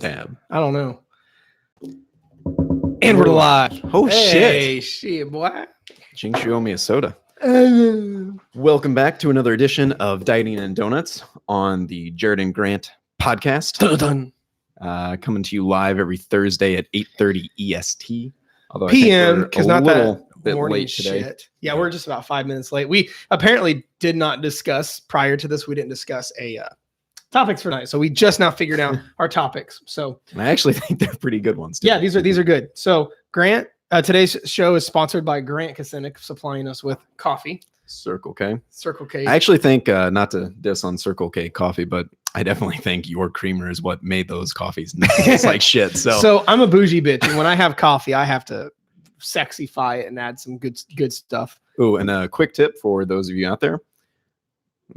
Damn. I don't know. And we're live. Oh, hey, shit, boy. Jinx, you owe me a soda. Welcome back to another edition of Dieting and Donuts on the Jared and Grant podcast. Dun, Coming to you live every Thursday at 8:30 EST. Although PM, because not that bit morning late today. shit. Yeah, we're just about 5 minutes late. We apparently did not discuss prior to this. We didn't discuss topics for tonight, so we just now figured out our topics. So I actually think they're pretty good ones. Yeah, these are good. So Grant, today's show is sponsored by Grant Kasenik, supplying us with coffee. Circle K. Circle K. I actually think, not to diss on Circle K coffee, but I definitely think your creamer is what made those coffees taste like shit. So I'm a bougie bitch, and when I have coffee, I have to sexify it and add some good stuff. Oh, and a quick tip for those of you out there.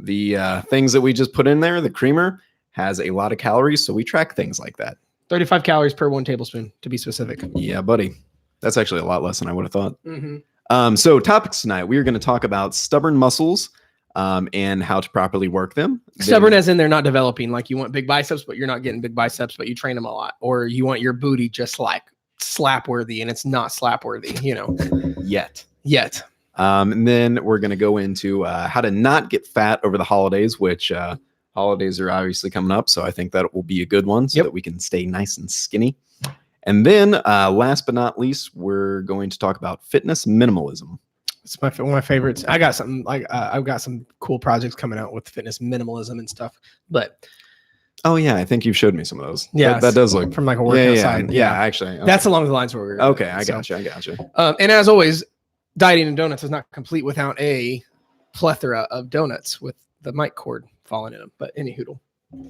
The things that we just put in there, the creamer has a lot of calories, so we track things like that. 35 calories per 1 tablespoon, to be specific. Yeah, buddy. That's actually a lot less than I would have thought. Mm-hmm. So topics tonight, we are going to talk about stubborn muscles and how to properly work them. Stubborn as in they're not developing. Like you want big biceps, but you're not getting big biceps, but you train them a lot. Or you want your booty just like slap worthy, and it's not slap worthy, Yet. And then we're going to go into how to not get fat over the holidays, which holidays are obviously coming up. So I think that will be a good one so that we can stay nice and skinny. And then last but not least, we're going to talk about fitness minimalism. It's one of my favorites. I got something like I've got some cool projects coming out with fitness minimalism and stuff. But oh yeah, I think you've showed me some of those. Yeah, that does look from like a workout side. Yeah, actually, okay. That's along the lines where we're okay. I got you. And as always, Dieting and Donuts is not complete without a plethora of donuts with the mic cord falling in them. But any hoodle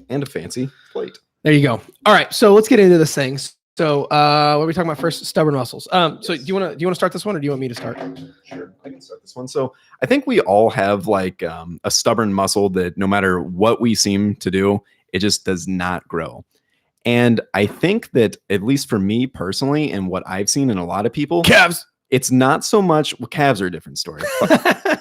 and a fancy plate. There you go. All right, so let's get into this thing. So, what are we talking about first? Stubborn muscles. So do you want to start this one, or do you want me to start? Sure, I can start this one. So, I think we all have like a stubborn muscle that no matter what we seem to do, it just does not grow. And I think that at least for me personally, and what I've seen in a lot of people, calves. It's not so much. Well, calves are a different story.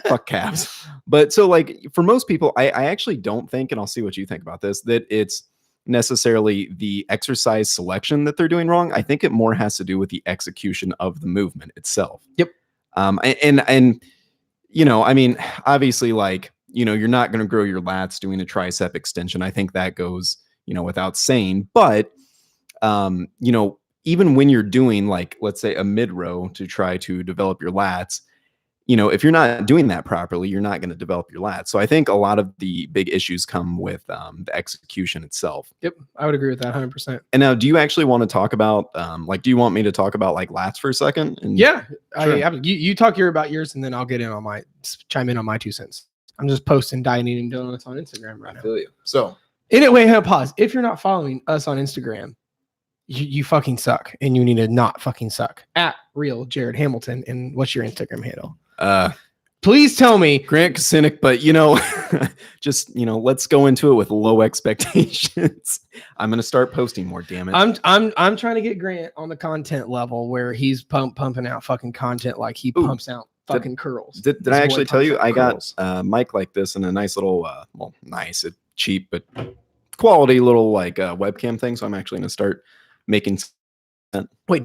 Fuck calves. But so like for most people, I actually don't think, and I'll see what you think about this, that it's necessarily the exercise selection that they're doing wrong. I think it more has to do with the execution of the movement itself. Yep. And I mean, obviously, like, you're not going to grow your lats doing a tricep extension. I think that goes, without saying. But, even when you're doing like, let's say a mid row to try to develop your lats, if you're not doing that properly, you're not going to develop your lats. So I think a lot of the big issues come with the execution itself. Yep. I would agree with that 100%. And now, do you actually want to talk about, do you want me to talk about like lats for a second? And yeah. Sure. You talk about yours, and then I'll chime in on my 2 cents. I'm just posting Dieting and Donuts on Instagram right now. I feel you. So anyway, pause. If you're not following us on Instagram, you fucking suck, and you need to not fucking suck. At Real Jared Hamilton. And what's your Instagram handle? Please tell me. Grant Kasenik, but just let's go into it with low expectations. I'm gonna start posting more, damn it. I'm trying to get Grant on the content level where he's pumping out fucking content like he pumps out fucking curls. Did I actually tell you I got a mic like this and a nice little nice, cheap but quality little like webcam thing, so I'm actually gonna start making wait,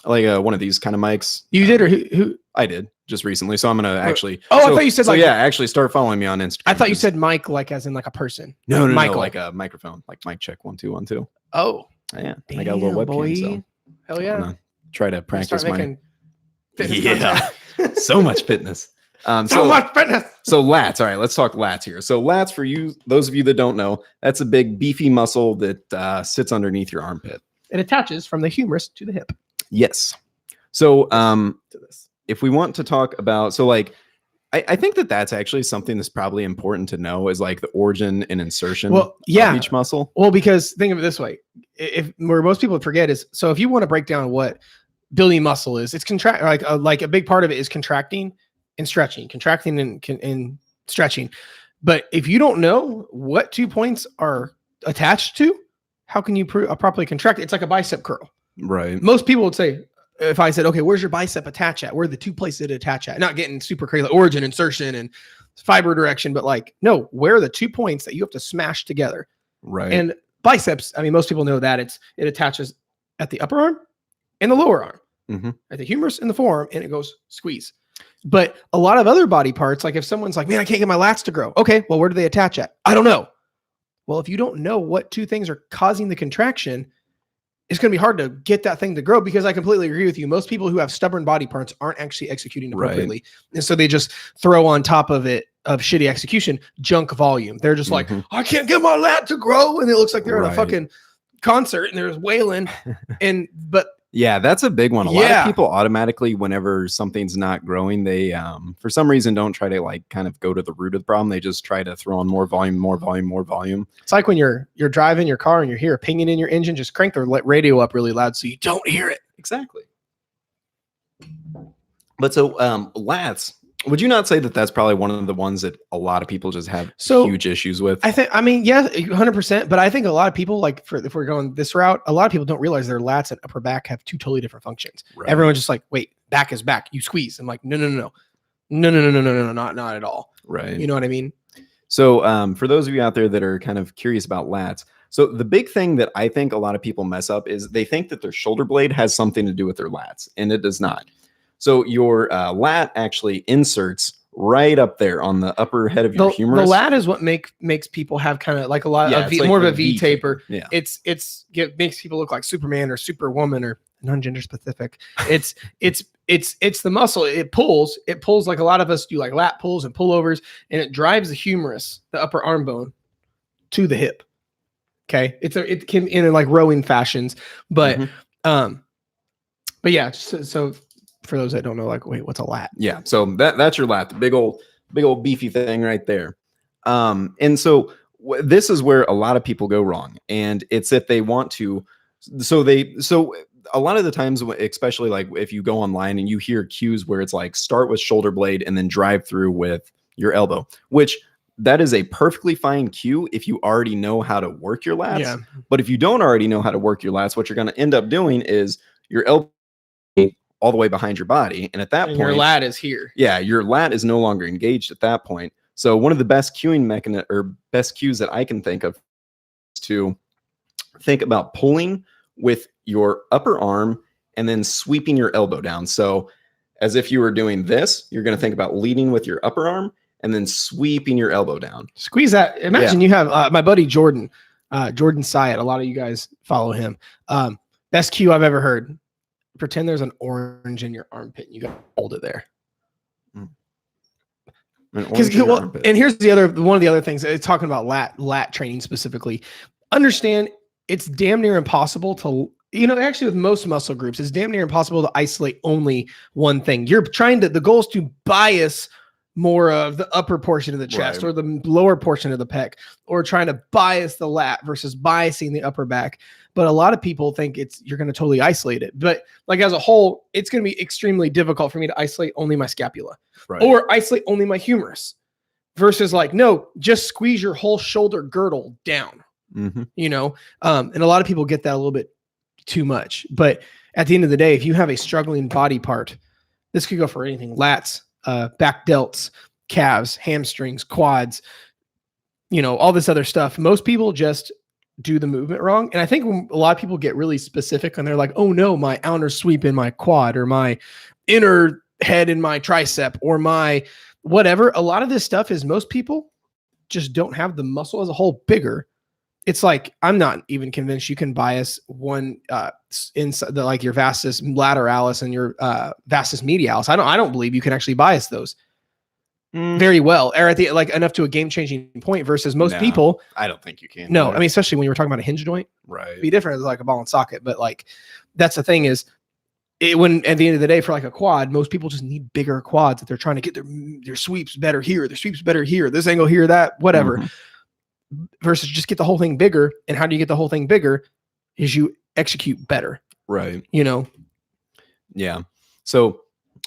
like one of these kind of mics. You did, or who? I did just recently, so I'm gonna actually. I thought you said so. Yeah, actually start following me on Instagram. I thought you said mic like as in like a person. No, like a microphone, like mic check 1 2 1 2. Oh, yeah, damn, I got a little webcam. Boy. So hell yeah! Try to practice my. Yeah, so much fitness. So much fitness. So lats. All right, let's talk lats here. So lats, for you, those of you that don't know, that's a big beefy muscle that sits underneath your armpit. It attaches from the humerus to the hip. Yes. So if we want to talk about, so like, I think that's actually something that's probably important to know is like the origin and insertion of each muscle. Well, because think of it this way, where most people forget is, so if you want to break down what building muscle is, it's like a big part of it is contracting and stretching, and stretching. But if you don't know what 2 points are attached to, how can you properly contract it? It's like a bicep curl. Right. Most people would say, if I said, okay, where's your bicep attach at? Where are the 2 places it attach at? Not getting super crazy, like origin, insertion, and fiber direction, but like, no, where are the 2 points that you have to smash together? Right. And Biceps, I mean, most people know that it attaches at the upper arm and the lower arm, at the humerus and the forearm, and it goes squeeze. But a lot of other body parts, like if someone's like, man, I can't get my lats to grow. Okay, well, where do they attach at? I don't know. Well, if you don't know what two things are causing the contraction, it's going to be hard to get that thing to grow, because I completely agree with you. Most people who have stubborn body parts aren't actually executing appropriately. Right. And so they just throw on top of it, of shitty execution, junk volume. They're just like, I can't get my lat to grow. And it looks like they're at a fucking concert and they're wailing. But yeah, that's a big one. A lot of people automatically, whenever something's not growing, they for some reason don't try to like kind of go to the root of the problem. They just try to throw on more volume, more volume, more volume. It's like when you're driving your car and you hear a pinging in your engine, just crank the radio up really loud so you don't hear it. Exactly. But so lats, would you not say that that's probably one of the ones that a lot of people just have huge issues with? I mean, yeah, 100%. But I think a lot of people, like if we're going this route, a lot of people don't realize their lats and upper back have two totally different functions. Right. Everyone's just like, wait, back is back. You squeeze. I'm like, no, not at all. Right. You know what I mean? So for those of you out there that are kind of curious about lats, so the big thing that I think a lot of people mess up is they think that their shoulder blade has something to do with their lats, and it does not. So your lat actually inserts right up there on the upper head of your humerus. The lat is what makes people have kind of like a lot of more of a V taper. Yeah. It makes people look like Superman or Superwoman or non-gender specific. It's the muscle. It pulls like a lot of us do, like lat pulls and pullovers, and it drives the humerus, the upper arm bone, to the hip. Okay. It can in like rowing fashions, but yeah, so for those that don't know, like, wait, what's a lat? Yeah. So that's your lat, the big old beefy thing right there. And so this is where a lot of people go wrong. And it's if they want to, so a lot of the times, especially like if you go online and you hear cues where it's like start with shoulder blade and then drive through with your elbow, which that is a perfectly fine cue if you already know how to work your lats. Yeah. But if you don't already know how to work your lats, what you're going to end up doing is your elbow all the way behind your body. And at that point, your lat is here. Yeah. Your lat is no longer engaged at that point. So one of the best cueing mechanism or best cues that I can think of is to think about pulling with your upper arm and then sweeping your elbow down. So as if you were doing this, you're going to think about leading with your upper arm and then sweeping your elbow down. Squeeze that. Imagine you have my buddy Jordan Syatt. A lot of you guys follow him. Best cue I've ever heard. Pretend there's an orange in your armpit and you got to hold it there. And here's one of the other things. It's talking about lat training specifically. Understand it's damn near impossible to, actually with most muscle groups, it's damn near impossible to isolate only one thing. You're trying to, the goal is to bias more of the upper portion of the chest or the lower portion of the pec, or trying to bias the lat versus biasing the upper back. But a lot of people think you're going to totally isolate it. But like as a whole, it's going to be extremely difficult for me to isolate only my scapula or isolate only my humerus versus like, no, just squeeze your whole shoulder girdle down, and a lot of people get that a little bit too much. But at the end of the day, if you have a struggling body part, this could go for anything: lats, back delts, calves, hamstrings, quads, all this other stuff. Most people just do the movement wrong. And I think a lot of people get really specific and they're like, oh no, my outer sweep in my quad or my inner head in my tricep or my whatever. A lot of this stuff is most people just don't have the muscle as a whole bigger. It's like, I'm not even convinced you can bias one inside like your vastus lateralis and your vastus medialis. I don't believe you can actually bias those very well, or at the like enough to a game-changing point versus most people. I don't think you can. No, I mean, especially when you were talking about a hinge joint, right? It'd be different as like a ball and socket, but like that's the thing is, when at the end of the day for like a quad, most people just need bigger quads that they're trying to get their sweeps better here, their sweeps better here, this angle here, that whatever. Versus just get the whole thing bigger. And how do you get the whole thing bigger? Is you execute better, right? Yeah. So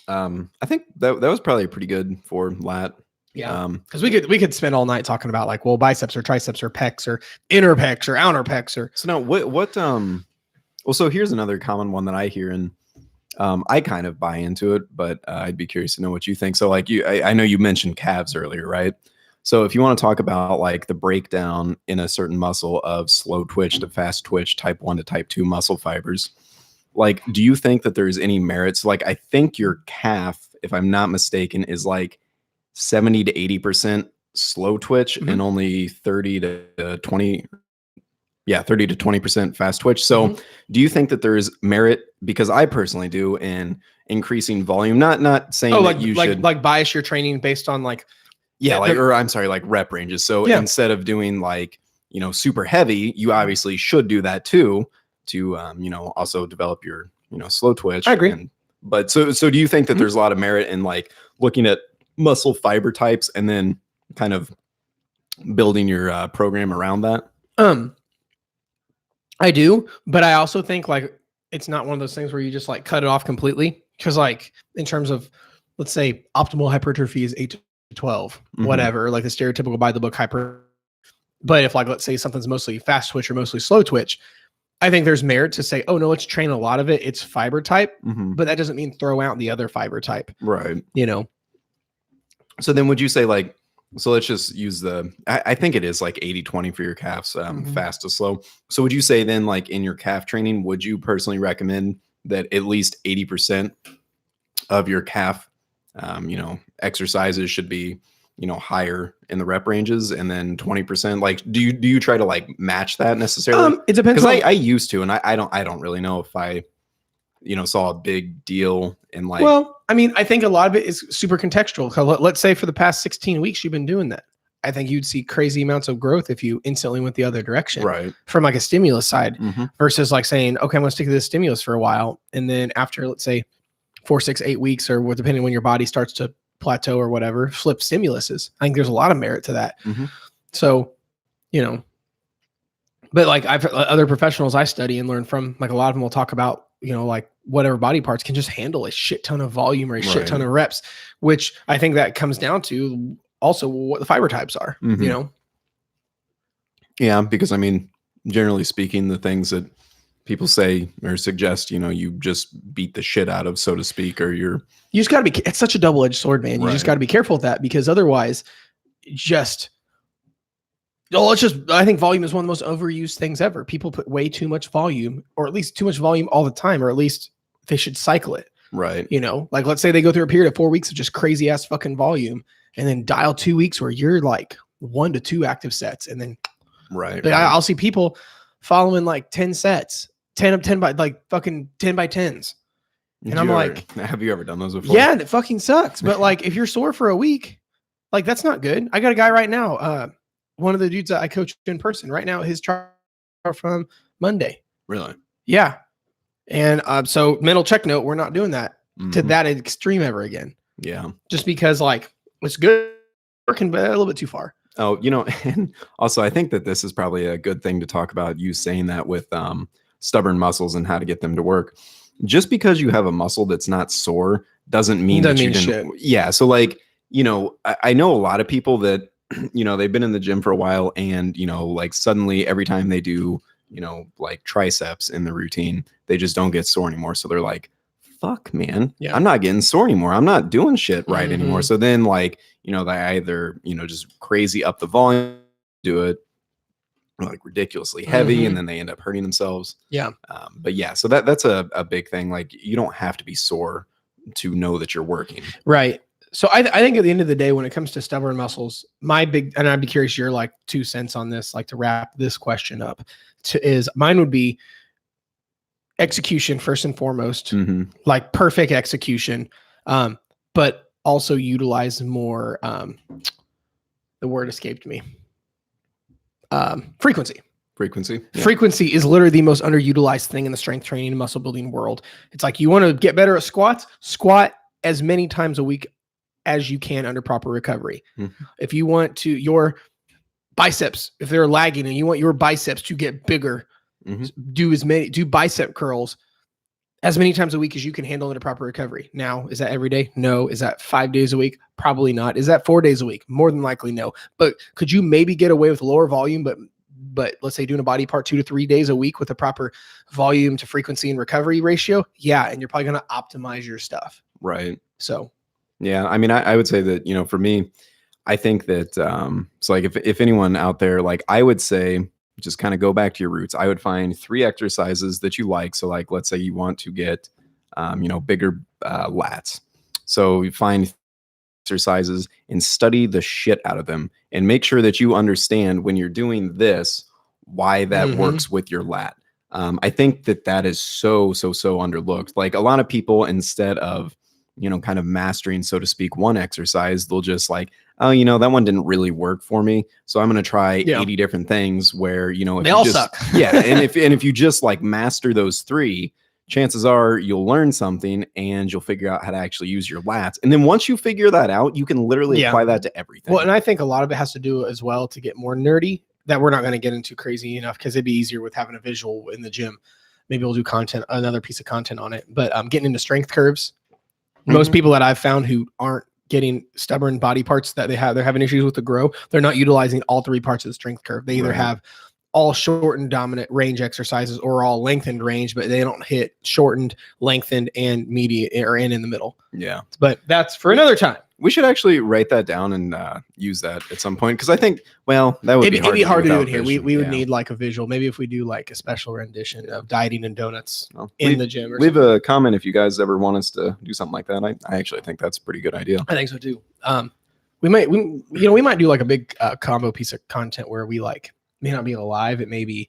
I think that was probably pretty good for lat. Yeah. Because we could spend all night talking about like, well, biceps or triceps or pecs or inner pecs or outer pecs or. So now well, so here's another common one that I hear, and I kind of buy into it, but I'd be curious to know what you think. So like I know you mentioned calves earlier, right? So if you want to talk about like the breakdown in a certain muscle of slow twitch to fast twitch, type 1 to type 2 muscle fibers, like, do you think that there's any merits? Like, I think your calf, if I'm not mistaken, is like 70 to 80% slow twitch and only 30 to 20. Yeah, 30 to 20% fast twitch. So do you think that there's merit? Because I personally do in increasing volume, not saying that you should like bias your training based on like, or I'm sorry, like rep ranges. So instead of doing like, super heavy, you obviously should do that too, to, also develop your, slow twitch. I agree. But so do you think that there's a lot of merit in like looking at muscle fiber types and then kind of building your program around that? I do, but I also think like it's not one of those things where you just like cut it off completely. Because like in terms of, let's say optimal hypertrophy is 8 to 12, whatever, like the stereotypical by the book hyper. But if like, let's say something's mostly fast twitch or mostly slow twitch, I think there's merit to say, oh no, let's train a lot of it. It's fiber type, but that doesn't mean throw out the other fiber type. Right. So then would you say like, so let's just use I think it is like 80-20 for your calves, fast to slow. So would you say then like in your calf training, would you personally recommend that at least 80% of your calf, exercises should be, higher in the rep ranges, and then 20%, like, do you try to like match that necessarily? It depends. Because I used to, and I don't really know if I, saw a big deal in like, well, I mean, I think a lot of it is super contextual. So let's say for the past 16 weeks, you've been doing that. I think you'd see crazy amounts of growth if you instantly went the other direction, right? From like a stimulus side versus like saying, okay, I'm going to stick to this stimulus for a while. And then after, let's say 4, 6, 8 weeks, or depending when your body starts to plateau or whatever, flip stimuluses. I think there's a lot of merit to that. So, but like other professionals I study and learn from, like a lot of them will talk about, like whatever body parts can just handle a shit ton of volume or a shit ton of reps, which I think that comes down to also what the fiber types are, Yeah, because I mean, generally speaking, the things that people say or suggest, you just beat the shit out of, so to speak, or you just got to be, it's such a double-edged sword, man. You just got to be careful with that, because otherwise I think volume is one of the most overused things ever. People put way too much volume, or at least too much volume all the time, or at least they should cycle it. Right. Like let's say they go through a period of 4 weeks of just crazy ass fucking volume, and then dial 2 weeks where you're like 1 to 2 active sets. And then I'll see people following like 10 sets, 10 by like fucking 10 by 10s. And I'm like, have you ever done those before? Yeah, and it fucking sucks. But like, if you're sore for a week, like that's not good. I got a guy right now, one of the dudes that I coach in person right now, his chart from Monday. Really? Yeah. And so mental check note, we're not doing that to that extreme ever again. Yeah. Just because like it's good working, but a little bit too far. Oh, and also I think that this is probably a good thing to talk about, you saying that with stubborn muscles and how to get them to work. Just because you have a muscle that's not sore doesn't mean that you didn't. Shit. Yeah. So like, I know a lot of people that, they've been in the gym for a while, and, like suddenly every time they do, like triceps in the routine, they just don't get sore anymore. So they're like, fuck, man, I'm not getting sore anymore. I'm not doing shit right anymore. So then like, they either, just crazy up the volume, do it like ridiculously heavy, and then they end up hurting themselves. Yeah. But yeah, so that's a big thing. Like, you don't have to be sore to know that you're working. Right. So I think at the end of the day, when it comes to stubborn muscles, and I'd be curious your like 2 cents on this, like to wrap this question up, is mine would be execution first and foremost, like perfect execution, but also utilize more, the word escaped me, frequency. Yeah. Frequency is literally the most underutilized thing in the strength training and muscle building world. It's like, you want to get better at squat as many times a week as you can under proper recovery. If you want to, your biceps, if they're lagging and you want your biceps to get bigger, do bicep curls as many times a week as you can handle under proper recovery. Now, is that every day? No. Is that 5 days a week? Probably not. Is that 4 days a week? More than likely, no. But could you maybe get away with lower volume, but let's say doing a body part 2 to 3 days a week with a proper volume to frequency and recovery ratio? Yeah. And you're probably going to optimize your stuff. Right. So, yeah. I mean, I would say that, for me, I think that so like if anyone out there, like I would say just kind of go back to your roots. I would find 3 exercises that you like. So like let's say you want to get bigger lats. So you find exercises and study the shit out of them and make sure that you understand when you're doing this why that works with your lat. I think that is so underlooked. Like a lot of people, instead of kind of mastering, so to speak, one exercise, they'll just like, oh, that one didn't really work for me, so I'm going to try 80 different things where if they you all just, suck. yeah, and if you just like master those 3, chances are you'll learn something and you'll figure out how to actually use your lats. And then once you figure that out, you can literally apply that to everything. Well, and I think a lot of it has to do as well to get more nerdy, that we're not going to get into crazy enough, because it'd be easier with having a visual in the gym. Maybe we'll do another piece of content on it. But getting into strength curves, most people that I've found who aren't getting stubborn body parts that they're having issues with to grow, they're not utilizing all 3 parts of the strength curve. They either have all shortened dominant range exercises or all lengthened range, but they don't hit shortened, lengthened, and mediate or in the middle. Yeah. But that's for another time. We should actually write that down and use that at some point, because I think, well, that would it'd be hard to do it here. We would yeah. need like a visual. Maybe if we do like a special rendition of dieting and donuts in the gym. Leave a comment if you guys ever want us to do something like that. I actually think that's a pretty good idea. I think so too. We might do like a big combo piece of content where we like may not be live. It may be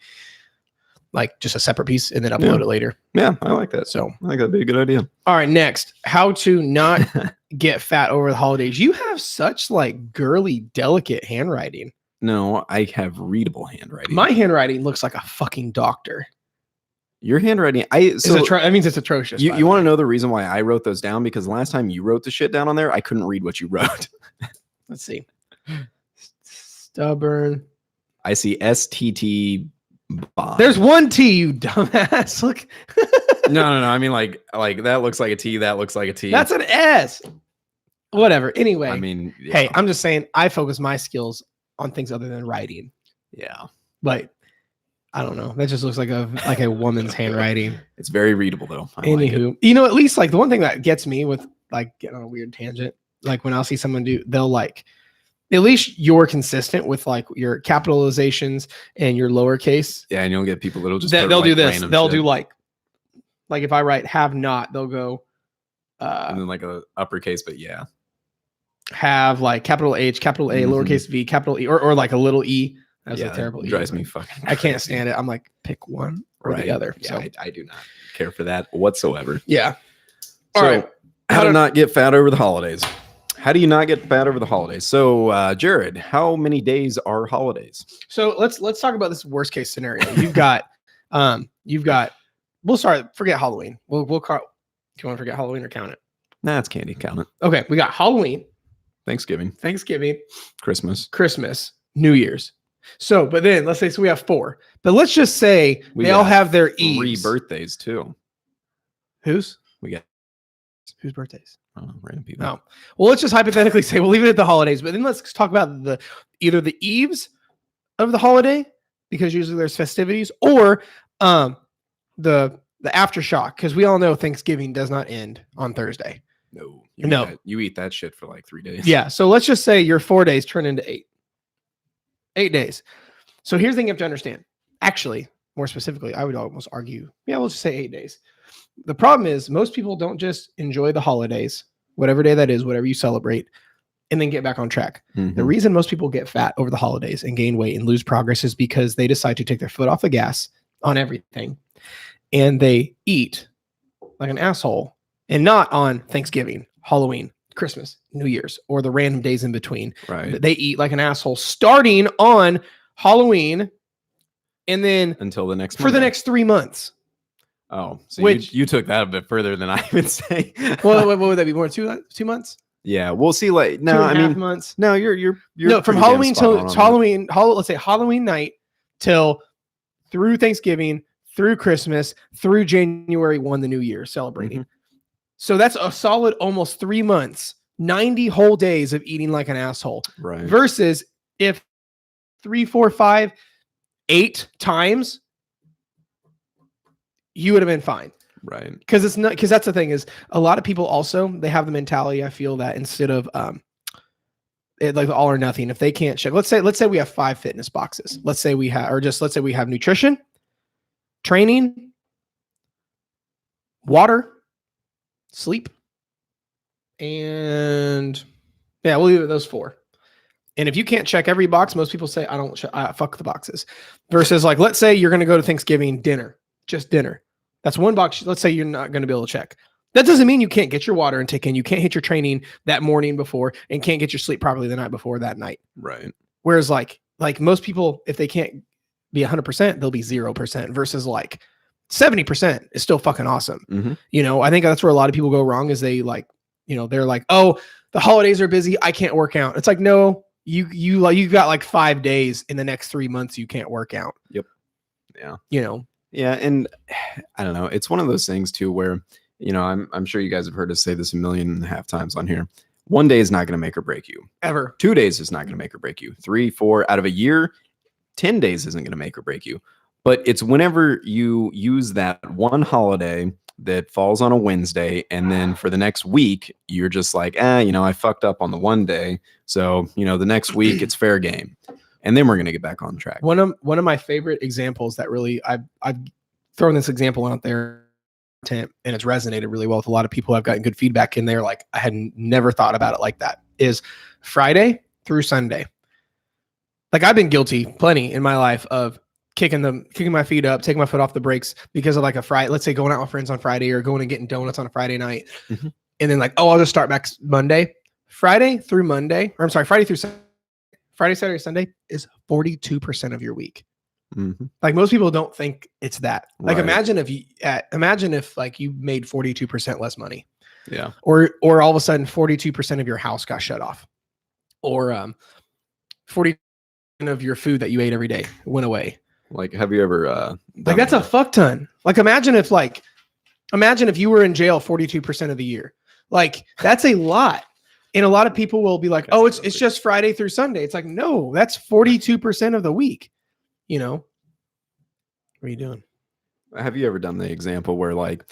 like just a separate piece and then upload it later. Yeah, I like that. So I think that'd be a good idea. All right, next, how to not get fat over the holidays. You have such like girly, delicate handwriting. No, I have readable handwriting. My handwriting looks like a fucking doctor. Your handwriting, that means it's atrocious. You want to know the reason why I wrote those down? Because last time you wrote the shit down on there, I couldn't read what you wrote. Let's see. Stubborn. I see STT bond. There's one T, you dumbass. Look. No. I mean, like that looks like a T. That looks like a T. That's an S. Whatever. Anyway. I mean, yeah. Hey, I'm just saying I focus my skills on things other than writing. Yeah. But I don't know. That just looks like a woman's handwriting. It's very readable though. Anywho, at least like the one thing that gets me with like getting on a weird tangent, like when I'll see someone they'll like, at least you're consistent with like your capitalizations and your lowercase. Yeah, and you'll get people that'll just they'll do this. They'll do like if I write have not, they'll go and then like a uppercase, but yeah. Have like capital H, capital A, lowercase v, capital E, or like a little e. That's a terrible. Drives me fucking crazy. I can't stand it. I'm like, pick one or the other. Yeah, so I do not care for that whatsoever. Yeah. All right. How to not get fat over the holidays. How do you not get fat over the holidays? So, Jared, how many days are holidays? So let's talk about this worst case scenario. You've got, we'll start. Forget Halloween. We'll do you want to forget Halloween or count it? Nah, it's candy. Count it. Okay, we got Halloween, Thanksgiving, Christmas, New Year's. So, but then let's say we have 4. But let's just say they all have their 3 eves. birthdays too. Whose? We got whose birthdays? Random people. Oh, well, let's just hypothetically say we'll leave it at the holidays. But then let's talk about either the eves of the holiday, because usually there's festivities, or the aftershock, because we all know Thanksgiving does not end on Thursday. No. You eat that shit for like 3 days. Yeah. So let's just say your 4 days turn into 8. 8 days. So here's the thing you have to understand. Actually, more specifically, I would almost argue, we'll just say 8 days. The problem is most people don't just enjoy the holidays, whatever day that is, whatever you celebrate, and then get back on track. The reason most people get fat over the holidays and gain weight and lose progress is because they decide to take their foot off the gas on everything, and they eat like an asshole, and not on Thanksgiving, Halloween, Christmas, New Year's, or the random days in between. Right. They eat like an asshole starting on Halloween and then until the next for the next 3 months. Oh, so you took that a bit further than I would say. Well, what would that be? More 2 months? Yeah, we'll see. Like no, 2.5 months. No, you're no, from Halloween till Halloween. Let's say Halloween night till through Thanksgiving, through Christmas, through January 1, the New Year, celebrating. So that's a solid almost 3 months, 90 whole days of eating like an asshole. Right. Versus if 3, 4, 5, 8 times, you would have been fine. Right. Because that's the thing is a lot of people also, they have the mentality, I feel, that instead of like all or nothing. If they can't check, let's say we have 5 fitness boxes. Let's say we have nutrition, training, water, sleep, and yeah, we'll leave it at those 4. And if you can't check every box, most people say, fuck the boxes. Versus like, let's say you're going to go to Thanksgiving dinner, just dinner. That's one box. Let's say you're not going to be able to check. That doesn't mean you can't get your water intake in. You can't hit your training that morning before and can't get your sleep properly the night before that night. Right. Whereas like most people, if they can't be 100%, they'll be 0% versus like 70% is still fucking awesome. Mm-hmm. You know, I think that's where a lot of people go wrong is they like, you know, they're like, oh, the holidays are busy. I can't work out. It's like, no, you got like 5 days in the next 3 months you can't work out. Yep. Yeah. You know. Yeah, and I don't know. It's one of those things too where, you know, I'm sure you guys have heard us say this 1.5 million times on here. 1 day is not going to make or break you. Ever. 2 days is not going to make or break you. 3, 4 out of a year, 10 days isn't going to make or break you. But it's whenever you use that one holiday that falls on a Wednesday, and then for the next week, you're just like, you know, I fucked up on the one day. So, you know, the next week it's fair game. And then we're going to get back on track. One of my favorite examples that really, I've thrown this example out there and it's resonated really well with a lot of people. I've gotten good feedback in there. Like I had never thought about it like that, is Friday through Sunday. Like I've been guilty plenty in my life of kicking my feet up, taking my foot off the brakes because of like a Friday, let's say going out with friends on Friday or going and getting donuts on a Friday night. Mm-hmm. And then like, oh, I'll just start back Monday. Friday through Sunday, Friday, Saturday, Sunday is 42% of your week. Mm-hmm. Like most people don't think it's that. Like right. imagine if like you made 42% less money. Yeah. Or all of a sudden 42% of your house got shut off. Or 40% of your food that you ate every day went away. Like, have you ever like that's a fuck ton. Like imagine if you were in jail 42% of the year. Like that's a lot. And a lot of people will be like, oh, it's just Friday through Sunday. It's like, no, that's 42% of the week. You know, what are you doing? Have you ever done the example where like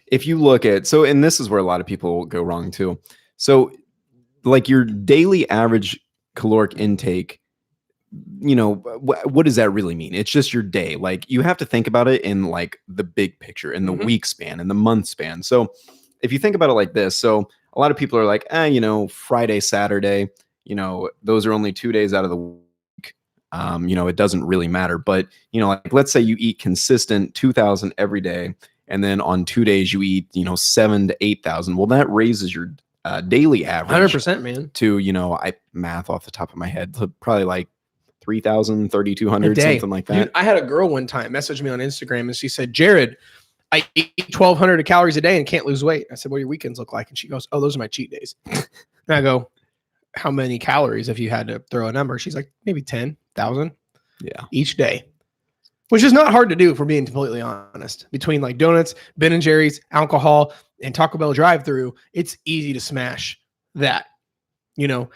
if you look at, and this is where a lot of people go wrong too. So like your daily average caloric intake, you know, what does that really mean? It's just your day. Like you have to think about it in like the big picture, in the week span, in the month span. So if you think about it like this, so a lot of people are like, you know, Friday, Saturday, you know, those are only 2 days out of the week. You know, it doesn't really matter. But, you know, like let's say you eat consistent 2,000 every day, and then on 2 days you eat, you know, 7,000 to 8,000. Well, that raises your daily average 100%, man. To, you know, I math off the top of my head, probably like 3,000, 3,200, something like that. Dude, I had a girl one time message me on Instagram and she said, Jared, I eat 1,200 calories a day and can't lose weight. I said, what do your weekends look like? And she goes, oh, those are my cheat days. And I go, how many calories if you had to throw a number? She's like, maybe 10,000 each day, which is not hard to do if we're being completely honest. Between like donuts, Ben & Jerry's, alcohol, and Taco Bell drive-through, it's easy to smash that, you know.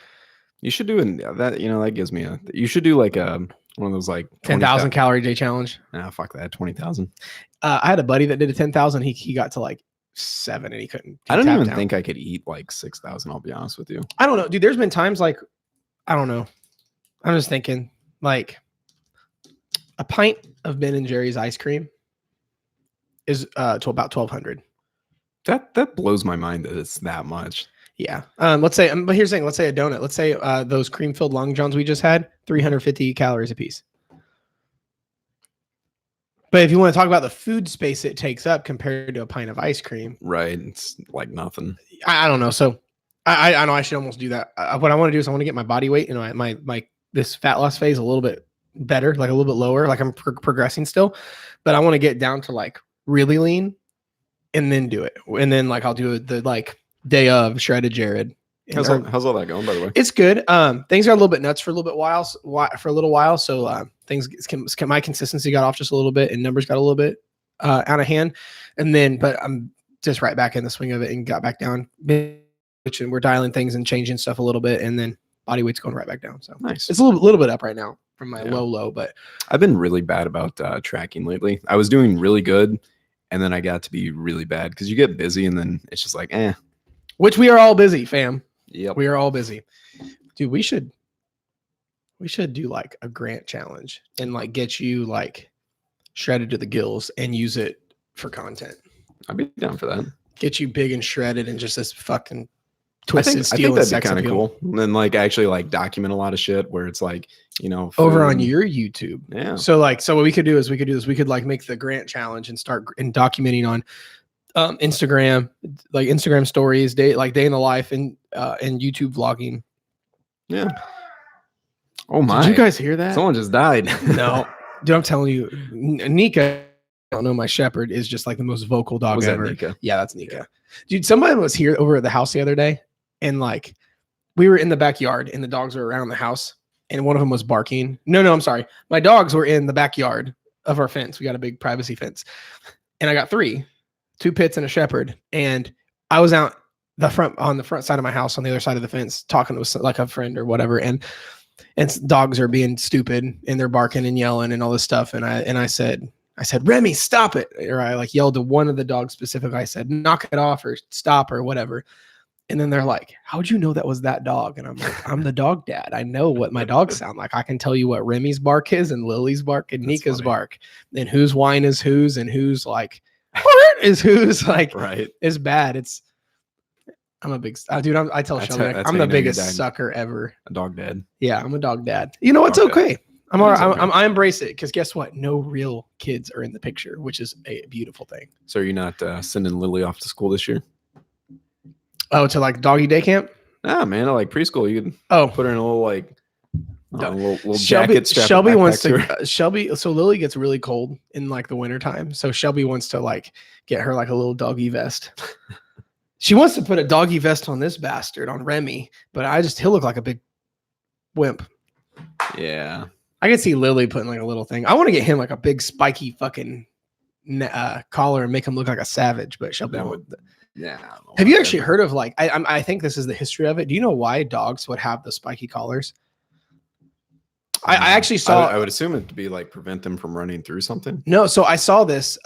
You should do that, you know, that gives me you should do like one of those like 10,000 calorie day challenge. Nah, fuck that, 20,000. I had a buddy that did a 10,000. He got to like 7 and he couldn't. I don't even think I could eat like 6,000. I'll be honest with you. I don't know, dude. There's been times like, I don't know. I'm just thinking like a pint of Ben & Jerry's ice cream is to about 1,200. That blows my mind that it's that much. Yeah. Let's say, but here's the thing. Let's say a donut. Let's say those cream-filled Long Johns we just had, 350 calories a piece. But if you want to talk about the food space it takes up compared to a pint of ice cream, right? It's like nothing. I don't know. So I know I should almost do that. What I want to do is I want to get my body weight and my this fat loss phase a little bit better, like a little bit lower. Like I'm progressing still, but I want to get down to like really lean, and then do it. And then like I'll do the like day of shredded Jared. How's all that going, by the way? It's good. Things got a little bit nuts for a little while. So my consistency got off just a little bit, and numbers got a little bit out of hand. And then, but I'm just right back in the swing of it and got back down. Which we're dialing things and changing stuff a little bit, and then body weight's going right back down. So nice. It's a little bit up right now from my low, but I've been really bad about tracking lately. I was doing really good, and then I got to be really bad because you get busy, and then it's just like, Which we are all busy, fam. Yep. We are all busy. Dude, we should do like a grant challenge and like get you like shredded to the gills and use it for content. I'd be down for that. Get you big and shredded and just this fucking I twisted think steel and that'd be sex kind of appeal. cool. And then like actually like document a lot of shit where it's like, you know, Over on food. your YouTube. Yeah. So what we could do is we could like make the grant challenge and start documenting on Instagram, like Instagram stories, day in the life, and YouTube vlogging. Yeah. Oh my! Did you guys hear that? Someone just died. No, dude, I'm telling you, Nika. I don't know. My shepherd is just like the most vocal dog ever. Nika? Yeah, that's Nika. Yeah. Dude, somebody was here over at the house the other day, and like we were in the backyard, and the dogs were around the house, and one of them was barking. No, I'm sorry. My dogs were in the backyard of our fence. We got a big privacy fence, and I got 2 pits and a shepherd, and I was out on the front side of my house on the other side of the fence talking to like a friend or whatever, and dogs are being stupid and they're barking and yelling and all this stuff, and I said, Remy, stop it. Or I like yelled to one of the dogs specifically. I said, knock it off or stop or whatever. And then they're like, how'd you know that was that dog? And I'm like, I'm the dog dad. I know what my dogs sound like. I can tell you what Remy's bark is and Lily's bark and Nika's bark, and whose whine is whose and who's like is whose like is bad. I'm a big dude. I tell Shelby I'm the biggest sucker ever. A dog dad. Yeah, I'm a dog dad. You know, it's okay. I embrace it because guess what? No real kids are in the picture, which is a beautiful thing. So are you not sending Lily off to school this year? Oh, to like doggy day camp? Ah, man, like preschool. You could put her in a little like little jacket strap. Shelby wants to. Shelby. So Lily gets really cold in like the wintertime. So Shelby wants to like get her like a little doggy vest. She wants to put a doggy vest on this bastard, on Remy, but he'll look like a big wimp. Yeah. I can see Lily putting like a little thing. I want to get him like a big spiky fucking collar and make him look like a savage, but Shelby would. Yeah. Have you actually heard of like, I think this is the history of it. Do you know why dogs would have the spiky collars? I actually saw. I would assume it to be like prevent them from running through something. No. So I saw this,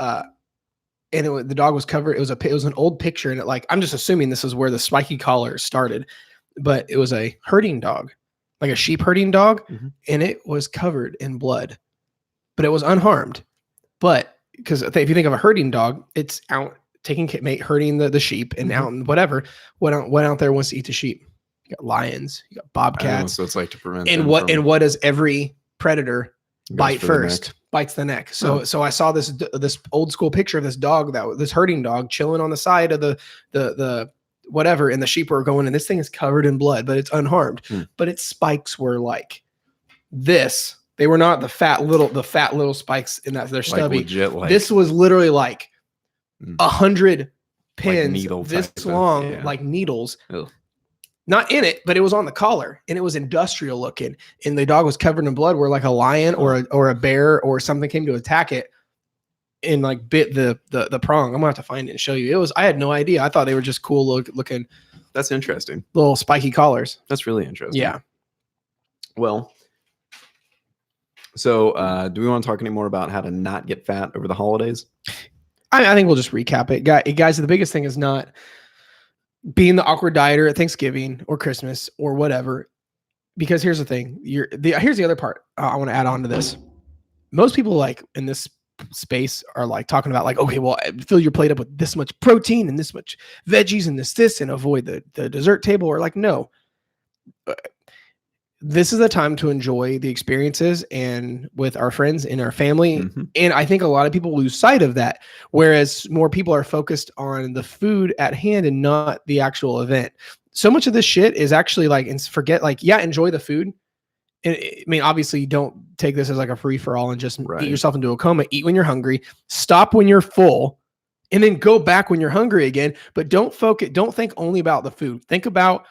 and the dog was covered. It was an old picture, and I'm just assuming this is where the spiky collar started, but it was a herding dog, like a sheep herding dog, and it was covered in blood, but it was unharmed. But because if you think of a herding dog, it's out herding the sheep and out and whatever. Went out there wants to eat the sheep. You got lions, you got bobcats. So it's like to prevent. And what does every predator bite first? Bites the neck. So I saw this old school picture of this dog, this herding dog chilling on the side of the whatever, and the sheep were going, and this thing is covered in blood, but it's unharmed. But its spikes were like this. They were not the fat little spikes in that they're stubby. Like legit, this was literally like 100 pins like this long, like needles. Ugh. Not in it, but it was on the collar, and it was industrial looking. And the dog was covered in blood, where like a lion or a bear or something came to attack it and like bit the prong. I'm gonna have to find it and show you. I had no idea. I thought they were just cool looking. That's interesting. Little spiky collars. That's really interesting. Yeah. Well, so do we want to talk any more about how to not get fat over the holidays? I think we'll just recap it, guys. The biggest thing is not being the awkward dieter at Thanksgiving or Christmas or whatever, because here's the thing. Here's the other part I want to add on to this. Most people like in this space are like talking about like, okay, well, fill your plate up with this much protein and this much veggies and this and avoid the dessert table. Or like, no, this is the time to enjoy the experiences and with our friends and our family. And I think a lot of people lose sight of that, whereas more people are focused on the food at hand and not the actual event. So much of this shit is actually like, and forget like, yeah, enjoy the food. And I mean, obviously you don't take this as like a free for all and just eat yourself into a coma. Eat when you're hungry, stop when you're full, and then go back when you're hungry again. But don't think only about the food. Think about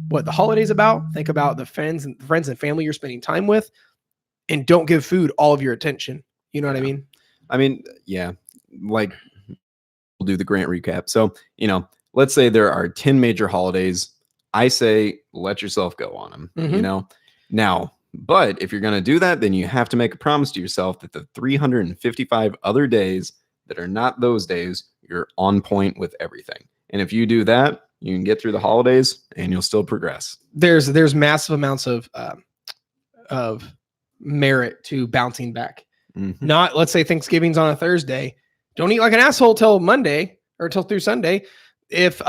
what the holiday's about. Think about the friends and family you're spending time with, and don't give food all of your attention. You know what I mean? I mean, yeah, like we'll do the grant recap. So, let's say there are 10 major holidays. I say, let yourself go on them, now, but if you're going to do that, then you have to make a promise to yourself that the 355 other days that are not those days, you're on point with everything. And if you do that, You can get through the holidays and you'll still progress. There's massive amounts of merit to bouncing back. Mm-hmm. Not, let's say Thanksgiving's on a Thursday. Don't eat like an asshole till Monday or till through Sunday. If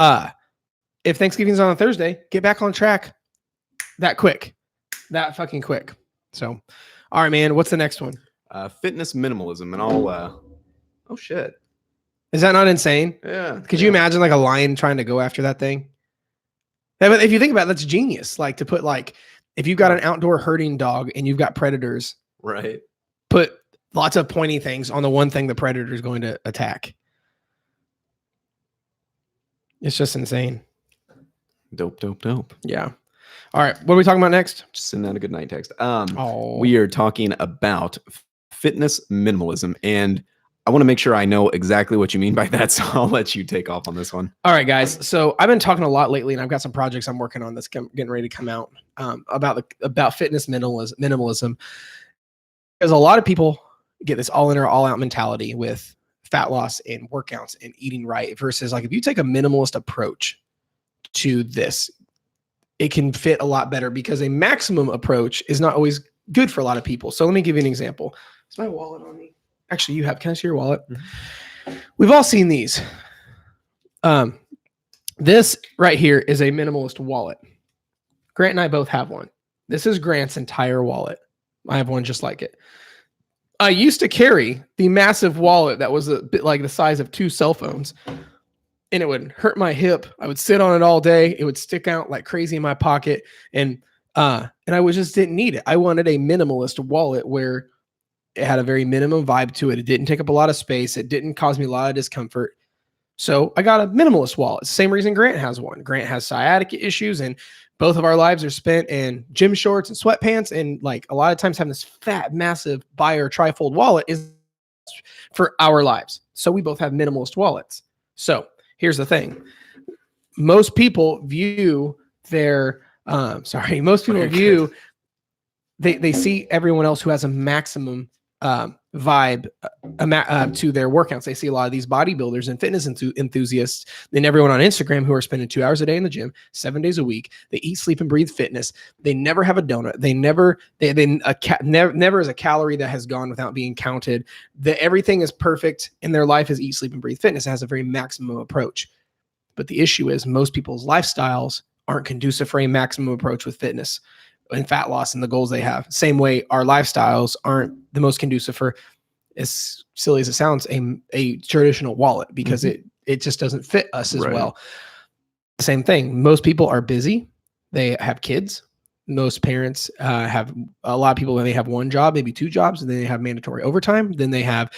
Thanksgiving's on a Thursday, get back on track that fucking quick. So, all right, man. What's the next one? Fitness minimalism, and I'll. Oh shit! Is that not insane? Yeah. Could you imagine like a lion trying to go after that thing? Yeah, but if you think about it, that's genius. Like to put like if you've got an outdoor herding dog and you've got predators, right? Put lots of pointy things on the one thing the predator is going to attack. It's just insane. Dope. Yeah. All right. What are we talking about next? Just send out a good night text. We are talking about fitness minimalism, and I want to make sure I know exactly what you mean by that. So I'll let you take off on this one. All right, guys. So I've been talking a lot lately, and I've got some projects I'm working on that's getting ready to come out about fitness minimalism. Because a lot of people get this all in or all out mentality with fat loss and workouts and eating right versus like if you take a minimalist approach to this, it can fit a lot better because a maximum approach is not always good for a lot of people. So let me give you an example. Is my wallet on me? Actually, can I see your wallet? Mm-hmm. We've all seen these. This right here is a minimalist wallet. Grant and I both have one. This is Grant's entire wallet. I have one just like it. I used to carry the massive wallet that was a bit like the size of 2 cell phones, and it would hurt my hip. I would sit on it all day. It would stick out like crazy in my pocket, and I just didn't need it. I wanted a minimalist wallet where it had a very minimum vibe to it. It didn't take up a lot of space. It didn't cause me a lot of discomfort. So I got a minimalist wallet. It's the same reason Grant has one. Grant has sciatica issues, and both of our lives are spent in gym shorts and sweatpants. And like a lot of times having this fat, massive bi or trifold wallet is for our lives. So we both have minimalist wallets. So here's the thing. Most people view their, they see everyone else who has a maximum vibe to their workouts. They see a lot of these bodybuilders and fitness enthusiasts, then everyone on Instagram who are spending 2 hours a day in the gym, 7 days a week. They eat, sleep, and breathe fitness. They never have a donut. Never is a calorie that has gone without being counted. Everything is perfect in their life is eat, sleep, and breathe fitness. It has a very maximum approach. But the issue is most people's lifestyles aren't conducive for a maximum approach with fitness and fat loss and the goals they have. Same way our lifestyles aren't the most conducive for, as silly as it sounds, a traditional wallet because it just doesn't fit us as well. Same thing. Most people are busy. They have kids. Most parents have a lot of people when they have one job, maybe 2 jobs, and then they have mandatory overtime. Then they have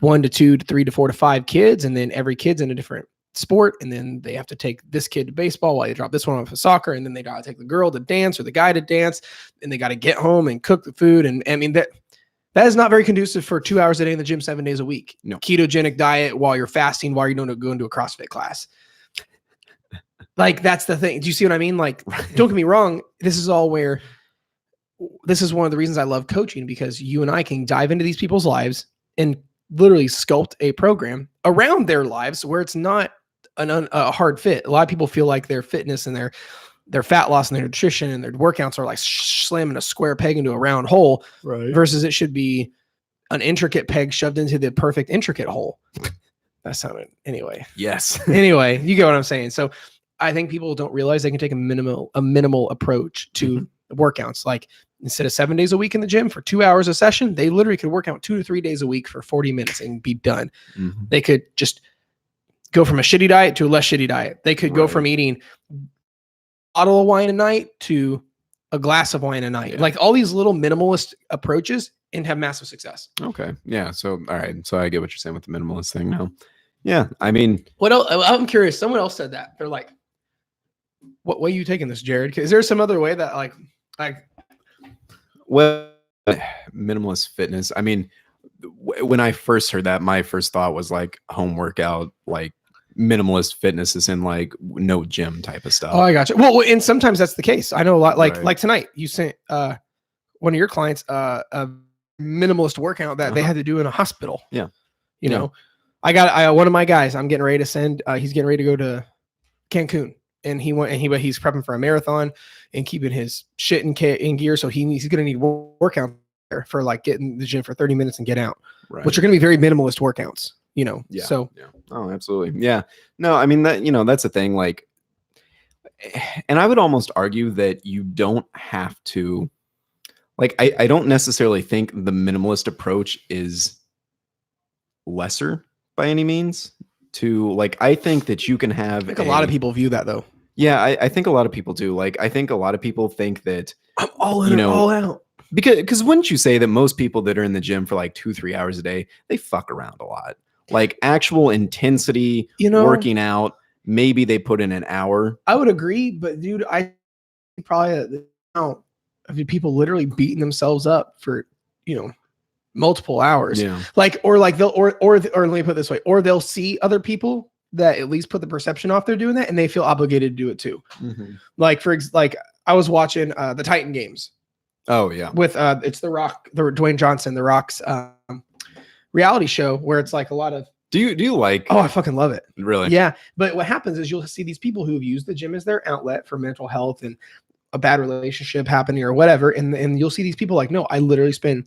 1 to 2 to 3 to 4 to 5 kids, and then every kid's in a different sport, and then they have to take this kid to baseball while they drop this one off for soccer, and then they got to take the girl to dance or the guy to dance, and they got to get home and cook the food. And I mean that is not very conducive for 2 hours a day in the gym, 7 days a week. No. Ketogenic diet while you're fasting, while you're going to a CrossFit class. Like that's the thing. Do you see what I mean? Like, don't get me wrong. This is one of the reasons I love coaching, because you and I can dive into these people's lives and literally sculpt a program around their lives where it's not a hard fit. A lot of people feel like their fitness and their fat loss and their nutrition and their workouts are like slamming a square peg into a round hole, versus it should be an intricate peg shoved into the perfect intricate hole. That sounded anyway. Yes. Anyway, you get what I'm saying. So I think people don't realize they can take a minimal approach to workouts. Like instead of 7 days a week in the gym for 2 hours a session, they literally could work out 2 to 3 days a week for 40 minutes and be done. They could just go from a shitty diet to a less shitty diet. They could go from eating a bottle of wine a night to a glass of wine a night. Like all these little minimalist approaches and have massive success. Okay. Yeah. So, all right. So I get what you're saying with the minimalist thing now. Yeah. I mean, what else? I'm curious. Someone else said that. They're like, what way are you taking this, Jared? Is there some other way that like, well, minimalist fitness. I mean, when I first heard that, my first thought was like home workout, like minimalist fitness is in like no gym type of stuff. Oh, I got you. Well, and sometimes that's the case. I know a lot. Like tonight, you sent one of your clients a minimalist workout that they had to do in a hospital. Yeah, you know, I got one of my guys. I'm getting ready to send. He's getting ready to go to Cancun and he's prepping for a marathon and keeping his shit in gear. So he's going to need workout there for like getting in the gym for 30 minutes and get out, which are going to be very minimalist workouts, you know? Yeah. So, yeah. Oh, absolutely. Yeah. No, I mean that, you know, that's the thing. Like, and I would almost argue that you don't have to, like, I don't necessarily think the minimalist approach is lesser by any means to, like, I think that you can have I think a lot of people view that though. Yeah, I think a lot of people do. Like, I think a lot of people think that I'm all in, all out. Because wouldn't you say that most people that are in the gym for like 2-3 hours a day, they fuck around a lot, like actual intensity, you know, working out. Maybe they put in an hour. I would agree, but dude, I probably of people literally beating themselves up for, you know, multiple hours. Yeah. Like, or like they'll, or let me put it this way, or they'll see other people that at least put the perception off they're doing that, and they feel obligated to do it too. Mm-hmm. Like like I was watching the Titan games. Oh yeah. With it's The Rock, Dwayne Johnson, The Rock's reality show where it's like a lot of. Do you like? Oh, I fucking love it. Really? Yeah. But what happens is you'll see these people who have used the gym as their outlet for mental health and a bad relationship happening or whatever, and you'll see these people like, no, I literally spend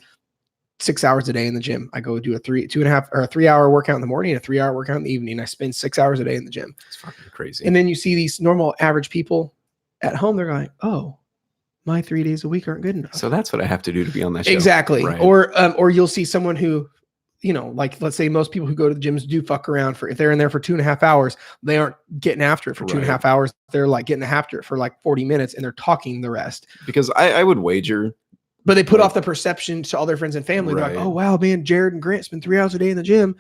6 hours a day in the gym. I go do a 3 hour workout in the morning and a 3 hour workout in the evening. I spend 6 hours a day in the gym. It's fucking crazy. And then you see these normal average people at home. They're like, oh, my 3 days a week aren't good enough. So that's what I have to do to be on that show. Exactly. Right. Or you'll see someone who, you know, like let's say most people who go to the gyms do fuck around for, if they're in there for 2.5 hours, they aren't getting after it for 2.5 hours. They're like getting after it for like 40 minutes and they're talking the rest. Because I would wager. But they put off the perception to all their friends and family. They're like, oh, wow, man, Jared and Grant spend 3 hours a day in the gym.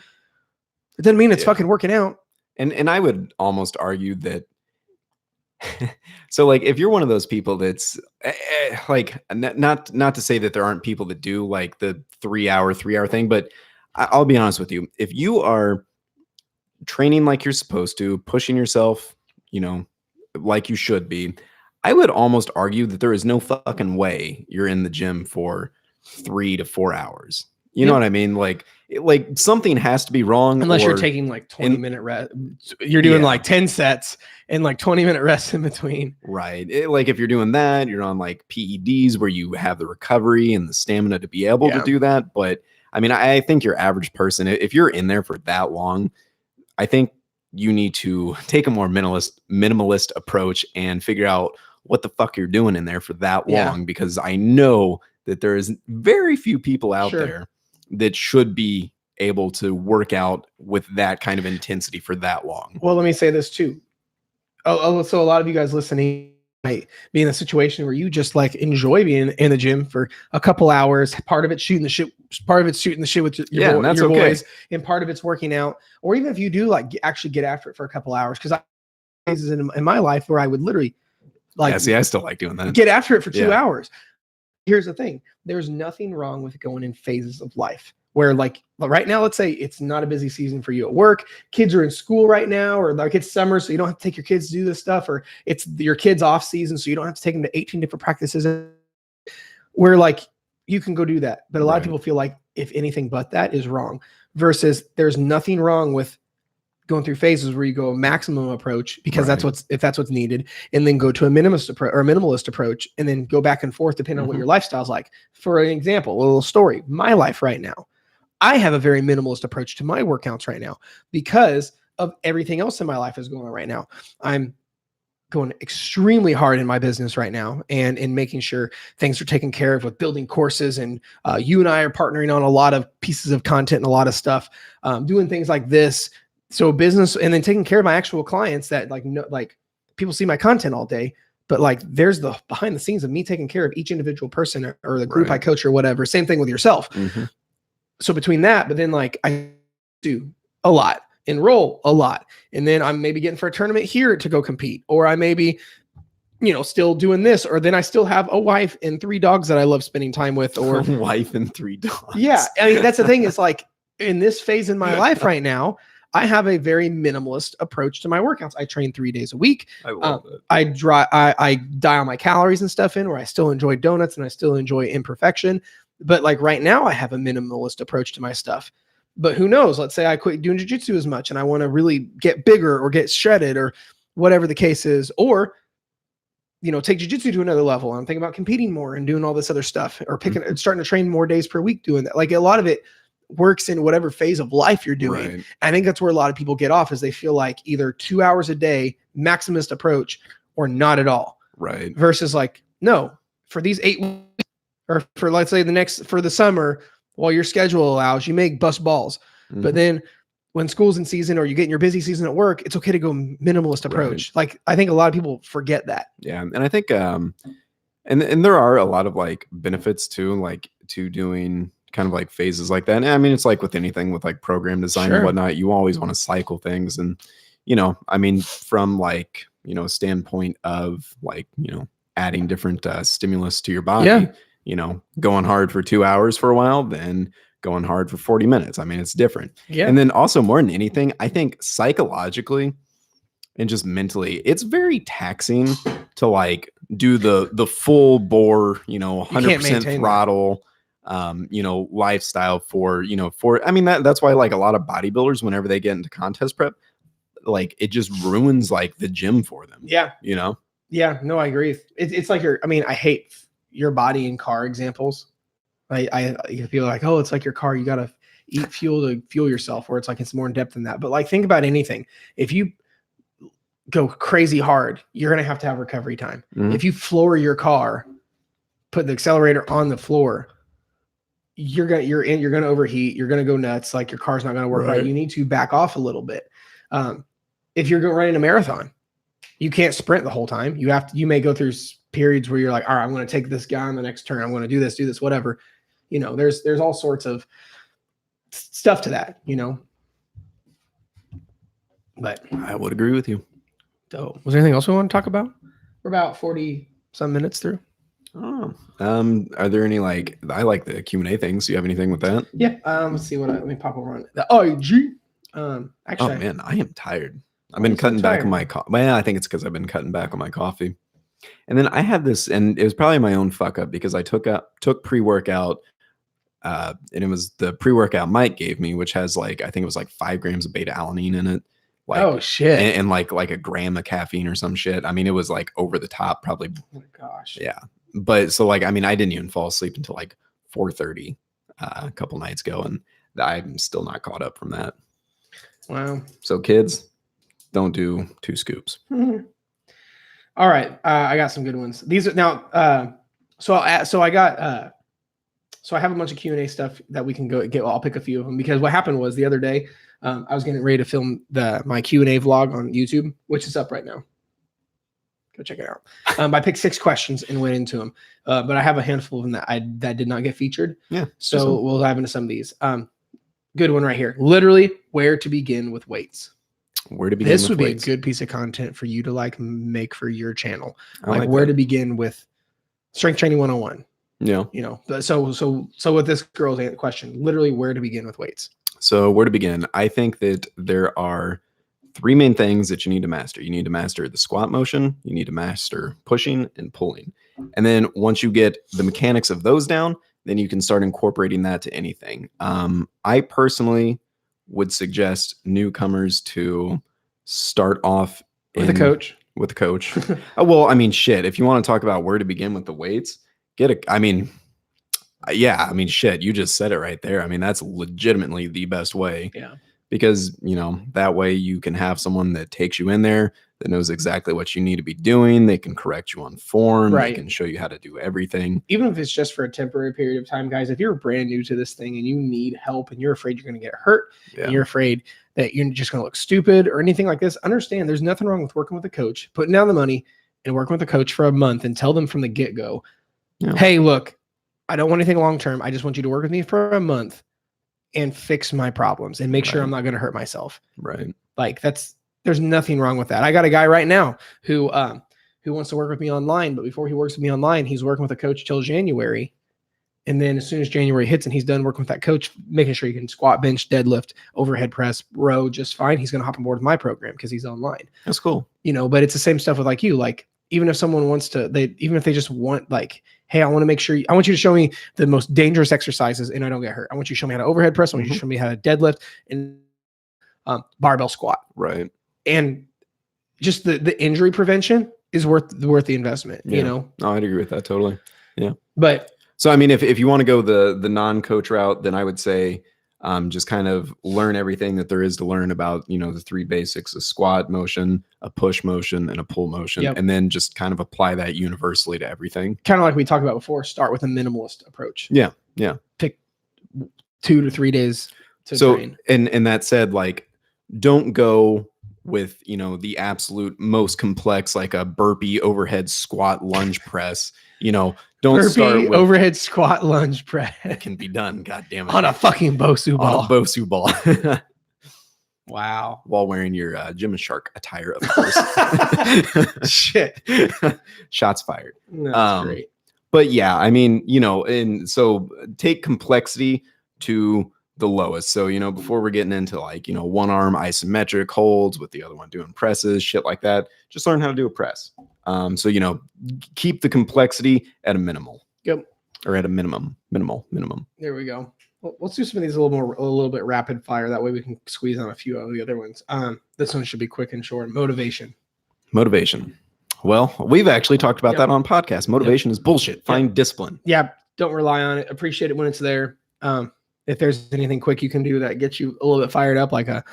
It doesn't mean it's fucking working out. And I would almost argue that. So like, if you're one of those people that's like, not to say that there aren't people that do like the 3 hour thing, but I'll be honest with you. If you are training like you're supposed to, pushing yourself, you know, like you should be, I would almost argue that there is no fucking way you're in the gym for 3 to 4 hours. You know what I mean? Like something has to be wrong. Unless you're taking like 20-minute rest. You're doing like 10 sets and like 20-minute rest in between. Right. Like if you're doing that, you're on like PEDs where you have the recovery and the stamina to be able to do that. But I mean, I think your average person, if you're in there for that long, I think you need to take a more minimalist approach and figure out what the fuck you're doing in there for that long, because I know that there is very few people out there that should be able to work out with that kind of intensity for that long. Well, let me say this too. So a lot of you guys listening might be in a situation where you just like enjoy being in the gym for a couple hours. Part of it's shooting the shit. Part of it's shooting the shit with your boys, and part of it's working out. Or even if you do like actually get after it for a couple hours, because I in my life where I would literally like, I still like doing that. Get after it for 2 hours. Here's the thing. There's nothing wrong with going in phases of life where like right now, let's say it's not a busy season for you at work. Kids are in school right now, or like it's summer, so you don't have to take your kids to do this stuff, or it's your kids off season, so you don't have to take them to 18 different practices where like you can go do that. But a lot of people feel like if anything but that is wrong, versus there's nothing wrong with going through phases where you go a maximum approach because that's what's needed, and then go to a minimalist approach, and then go back and forth depending on what your lifestyle's like. For an example, a little story, my life right now, I have a very minimalist approach to my workouts right now because of everything else in my life is going on right now. I'm going extremely hard in my business right now and in making sure things are taken care of with building courses. And you and I are partnering on a lot of pieces of content and a lot of stuff, doing things like this. So business, and then taking care of my actual clients that like people see my content all day, but like there's the behind the scenes of me taking care of each individual person or the group I coach or whatever. Same thing with yourself. So between that, but then like I do a lot, enroll a lot, and then I'm maybe getting for a tournament here to go compete, or I maybe, you know, still doing this, or then I still have a wife and 3 dogs that I love spending time with, or a wife and 3 dogs. Yeah. I mean, that's the thing is like in this phase in my life right now, I have a very minimalist approach to my workouts. I train 3 days a week. I love it. I dial my calories and stuff in where I still enjoy donuts and I still enjoy imperfection. But like right now I have a minimalist approach to my stuff. But who knows? Let's say I quit doing jiu-jitsu as much and I want to really get bigger or get shredded or whatever the case is, or, you know, take jujitsu to another level. I'm thinking about competing more and doing all this other stuff, or starting to train more days per week doing that. Like a lot of it works in whatever phase of life you're doing. Right. I think that's where a lot of people get off, is they feel like either 2 hours a day, maximalist approach, or not at all. Right. Versus like, no, for these 8 weeks, or for, let's say, for the summer, while your schedule allows, you make bust balls. But then when school's in season, or you get in your busy season at work, it's okay to go minimalist approach. Right. Like, I think a lot of people forget that. Yeah. And I think, and there are a lot of like benefits too, like to doing kind of like phases like that. And I mean, it's like with anything with like program design and whatnot, you always want to cycle things. And, you know, I mean, from like, you know, standpoint of like, you know, adding different stimulus to your body, you know, going hard for 2 hours for a while, then going hard for 40 minutes. I mean, it's different. Yeah. And then also, more than anything, I think psychologically and just mentally, it's very taxing to like do the full bore, you know, 100% throttle, you know, lifestyle for, you know, I mean, that's why like a lot of bodybuilders, whenever they get into contest prep, like it just ruins like the gym for them. Yeah. You know? Yeah, no, I agree. It's like I hate your body and car examples. I feel like, oh, it's like your car. You got to eat fuel to fuel yourself, or it's like, it's more in depth than that. But like, think about anything. If you go crazy hard, you're going to have recovery time. If you floor your car, put the accelerator on the floor, you're going to overheat. You're going to go nuts. Like, your car's not going to work right. You need to back off a little bit. If you're running a marathon, you can't sprint the whole time. You may go through periods where you're like, all right, I'm going to take this guy on the next turn. I'm going to do this, whatever. You know, there's all sorts of stuff to that, you know. But I would agree with you. So, was there anything else we want to talk about? We're about 40 some minutes through. Oh, are there any like, I like the Q&A things. Do you have anything with that? Yeah. Let's see let me pop over on the IG. Actually, oh man, I am tired. I've been cutting back on my coffee. Well, I think it's because I've been cutting back on my coffee. And then I had this, and it was probably my own fuck up, because I took pre-workout, and it was the pre-workout Mike gave me, which has like, I think it was like 5 grams of beta alanine in it. Like, oh shit. And like a gram of caffeine or some shit. I mean, it was like over the top, probably. Oh my gosh. Yeah. But so like, I mean, I didn't even fall asleep until like 4:30 a couple nights ago, and I'm still not caught up from that. Wow. So kids, don't do 2 scoops. All right. I got some good ones. These are now, so I have a bunch of Q&A stuff that we can go get. I'll pick a few of them, because what happened was the other day, I was getting ready to film my Q&A vlog on YouTube, which is up right now. Go check it out. I picked 6 questions and went into them, but I have a handful of them that did not get featured. Yeah. So we'll dive into some of these. Good one right here. Literally, where to begin with weights. Where to begin? This with would weights. be a good piece of content for you to like make for your channel. Like where to begin with strength training 101. Yeah. You know, so with this girl's question, literally where to begin with weights. So where to begin? I think that there are 3 main things that you need to master. You need to master the squat motion. You need to master pushing and pulling. And then once you get the mechanics of those down, then you can start incorporating that to anything. I personally would suggest newcomers to start off with a coach. With a coach. Well, I mean, shit. If you want to talk about where to begin with the weights, shit. You just said it right there. I mean, that's legitimately the best way. Yeah. Because, you know, that way you can have someone that takes you in there, that knows exactly what you need to be doing. They can correct you on form. Right. They can show you how to do everything. Even if it's just for a temporary period of time, guys, if you're brand new to this thing and you need help and you're afraid you're going to get hurt, and you're afraid that you're just going to look stupid or anything like this, understand there's nothing wrong with working with a coach, putting down the money and working with a coach for a month, and tell them from the get-go, hey, look, I don't want anything long-term. I just want you to work with me for a month and fix my problems and make sure I'm not going to hurt myself. Right. Like there's nothing wrong with that. I got a guy right now who wants to work with me online, but before he works with me online, he's working with a coach till January. And then as soon as January hits and he's done working with that coach, making sure he can squat, bench, deadlift, overhead press, row just fine, he's going to hop on board with my program because he's online. That's cool. You know, but it's the same stuff with like you. Like, even if someone wants to, even if they just want like, hey, I want you to show me the most dangerous exercises and I don't get hurt. I want you to show me how to overhead press. I want you to show me how to deadlift and barbell squat. Right. And just the injury prevention is worth the investment, you know? No, I'd agree with that totally. Yeah. But so, I mean, if you want to go the non-coach route, then I would say just kind of learn everything that there is to learn about, you know, the 3 basics: a squat motion, a push motion, and a pull motion. And then just kind of apply that universally to everything. Kind of like we talked about before, start with a minimalist approach. Yeah. Yeah. Pick 2 to 3 days to train. And that said, like, don't go with, you know, the absolute most complex, like a burpee overhead squat lunge press. You know, don't burpee start with overhead squat lunge press. It can be done. God damn it. On a fucking Bosu ball. On a Bosu ball. Wow. While wearing your Gymshark attire, of course. Shit. Shots fired. That's great. But yeah, I mean, you know, and so take complexity to the lowest. So, you know, before we're getting into like, you know, one arm isometric holds with the other one doing presses, shit like that, just learn how to do a press. So, you know, keep the complexity at a minimal. Yep. Or at a minimal. There we go. Well, let's do some of these a little bit rapid fire. That way we can squeeze on a few of the other ones. This one should be quick and short. Motivation. Well, we've actually talked about that on podcast. Motivation is bullshit. Find discipline. Yeah. Don't rely on it. Appreciate it when it's there. If there's anything quick you can do that gets you a little bit fired up, like a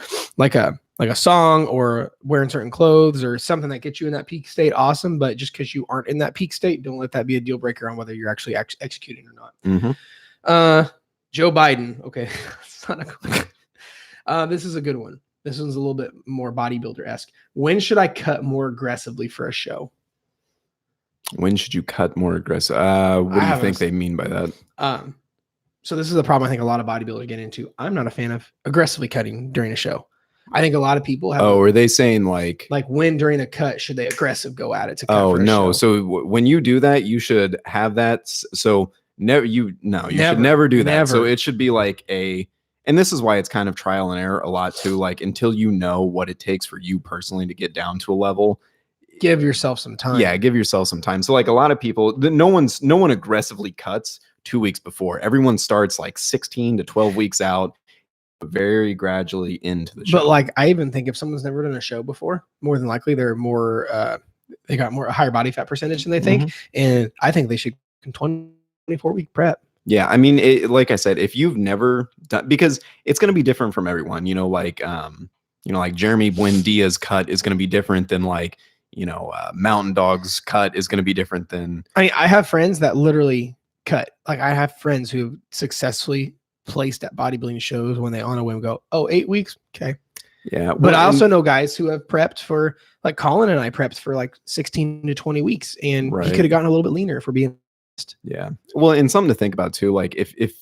song or wearing certain clothes or something that gets you in that peak state, awesome. But just because you aren't in that peak state, don't let that be a deal breaker on whether you're actually executing or not. Mm-hmm. Joe Biden. Okay. This is a good one. This one's a little bit more bodybuilder-esque. When should I cut more aggressively for a show? When should you cut more aggressive? What do you think they mean by that? So this is the problem I think a lot of bodybuilders get into. I'm not a fan of aggressively cutting during a show. I think a lot of people have. Oh, are they saying like when during a cut should they aggressive go at it to cut? Oh, for a no. show? So when you do that, you should have that. So you should never do that. Never. So it should be like and this is why it's kind of trial and error a lot too. Like until you know what it takes for you personally to get down to a level. Give yourself some time. Yeah, give yourself some time. So like a lot of people, no one aggressively cuts 2 weeks before. Everyone starts like 16 to 12 weeks out, very gradually into the show. But like I even think if someone's never done a show before, more than likely they're more they got a higher body fat percentage than they think. And I think they should 24-week prep. Yeah, I mean, like I said, if you've never done, because it's going to be different from everyone, you know, like Jeremy Buendia's cut is going to be different than like, you know, Mountain Dog's cut is going to be different than. I have friends that literally cut. Like I have friends who successfully placed at bodybuilding shows when they on a whim go, 8 weeks. Okay. Yeah. Well, but I also know guys who have prepped for like Colin and I prepped for like 16 to 20 weeks and he could have gotten a little bit leaner if we're being honest. Yeah. Well, and something to think about too, like if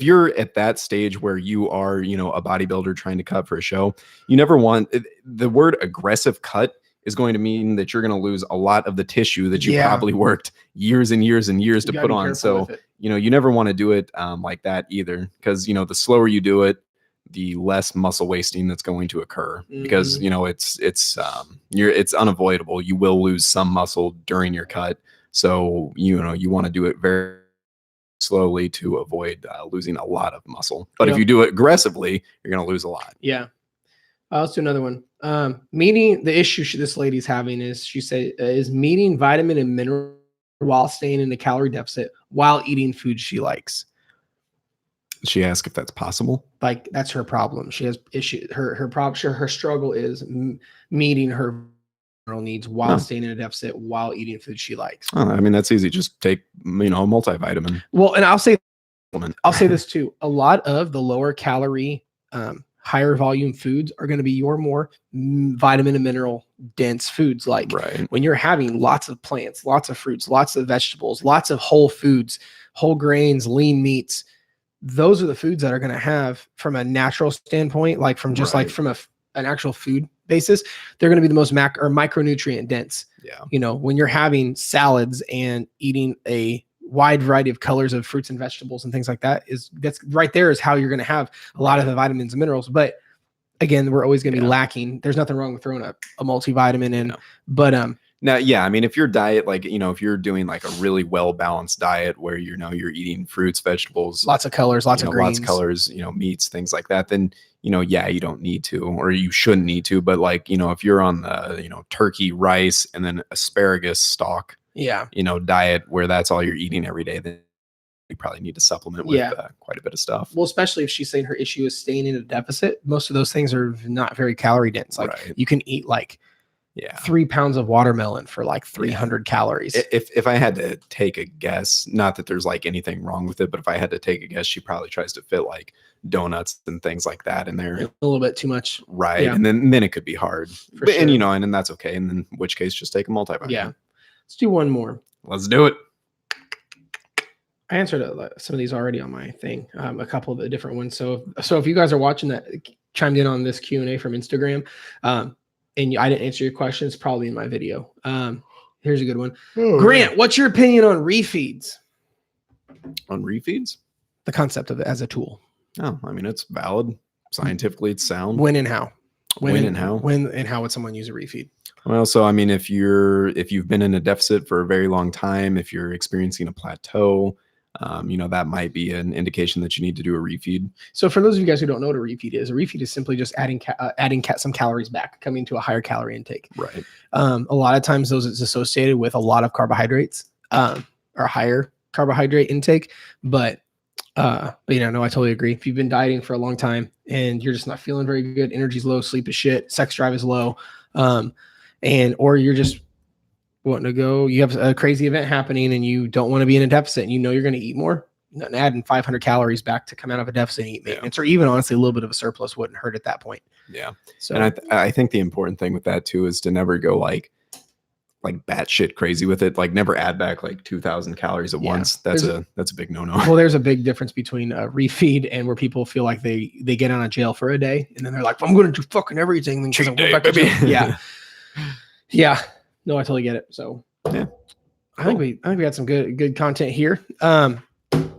you're at that stage where you are, you know, a bodybuilder trying to cut for a show, you never want the word aggressive cut is going to mean that you're going to lose a lot of the tissue that you probably worked years and years and years to put on. So, you know, you never want to do it like that either. Because, you know, the slower you do it, the less muscle wasting that's going to occur because, you know, it's unavoidable. You will lose some muscle during your cut. So, you know, you want to do it very slowly to avoid losing a lot of muscle. But if you do it aggressively, you're going to lose a lot. Yeah. Let's do another one. Meeting the issue this lady's having is she said is meeting vitamin and mineral while staying in a calorie deficit while eating food she likes. She asked if that's possible. Like that's her problem. She has issue. Her problem. Her struggle is meeting her mineral needs while staying in a deficit while eating food she likes. Oh, I mean that's easy. Just take a multivitamin. Well, and I'll say this too. A lot of the lower calorie higher volume foods are going to be your more vitamin and mineral dense foods. Like when you're having lots of plants, lots of fruits, lots of vegetables, lots of whole foods, whole grains, lean meats, those are the foods that are going to have from a natural standpoint, like from just like from an actual food basis, they're going to be the most micronutrient dense. Yeah. You know, when you're having salads and eating a wide variety of colors of fruits and vegetables and things like that, that's right there is how you're going to have a lot of the vitamins and minerals. But again, we're always going to be lacking. There's nothing wrong with throwing a multivitamin in, but now, yeah, I mean, if your diet, like, you know, if you're doing like a really well-balanced diet where you're eating fruits, vegetables, lots of colors, lots of greens, lots of colors, you know, meats, things like that, then, yeah, you don't need to, or you shouldn't need to, but like, if you're on the, turkey, rice, and then asparagus stalk, diet where that's all you're eating every day, then you probably need to supplement with quite a bit of stuff. Well, especially if she's saying her issue is staying in a deficit. Most of those things are not very calorie dense. Like you can eat like 3 pounds of watermelon for like 300 calories. If I had to take a guess, not that there's like anything wrong with it, but if I had to take a guess, she probably tries to fit like donuts and things like that in there. A little bit too much. Right. And then it could be hard. But, sure. And that's okay. And then in which case, just take a multivitamin. Yeah. Let's do one more. Let's do it. I answered some of these already on my thing, a couple of the different ones. So if you guys are watching that, chimed in on this Q&A from Instagram, and I didn't answer your question, it's probably in my video. Here's a good one. Grant, what's your opinion on refeeds? On refeeds? The concept of it as a tool. Oh, I mean, it's valid. Scientifically, it's sound. When and how? When and how would someone use a refeed? Well, so I mean, if you've been in a deficit for a very long time, if you're experiencing a plateau, that might be an indication that you need to do a refeed. So for those of you guys who don't know what a refeed is simply just adding some calories back, coming to a higher calorie intake. Right. A lot of times those is associated with a lot of carbohydrates, or higher carbohydrate intake. But no, I totally agree. If you've been dieting for a long time and you're just not feeling very good, energy's low, sleep is shit, sex drive is low, or you're just wanting to go, you have a crazy event happening and you don't want to be in a deficit and you're going to eat more, adding 500 calories back to come out of a deficit and eat maintenance, or even honestly a little bit of a surplus wouldn't hurt at that point. Yeah. So, and I think the important thing with that too is to never go like batshit crazy with it. Like never add back like 2,000 calories at once. That's a big no-no. Well, there's a big difference between a refeed and where people feel like they get out of jail for a day and then they're like, I'm going to do fucking everything. Cheat day, baby. Yeah. Yeah. No, I totally get it. So yeah, I think we had some good content here. All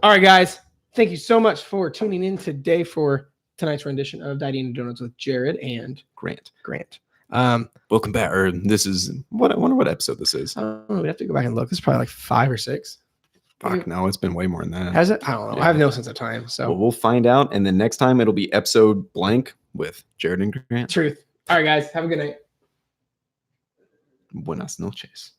right, guys, thank you so much for tuning in today for tonight's rendition of Dieting and Donuts with Jared and Grant. Welcome back. Or this is I wonder what episode this is. We have to go back and look. It's probably like 5 or 6. Fuck, no, it's been way more than that. Has it? I don't know. Yeah. I have no sense of time. So we'll find out, and then next time it'll be episode blank with Jared and Grant. Truth. All right, guys, have a good night. Buenas noches.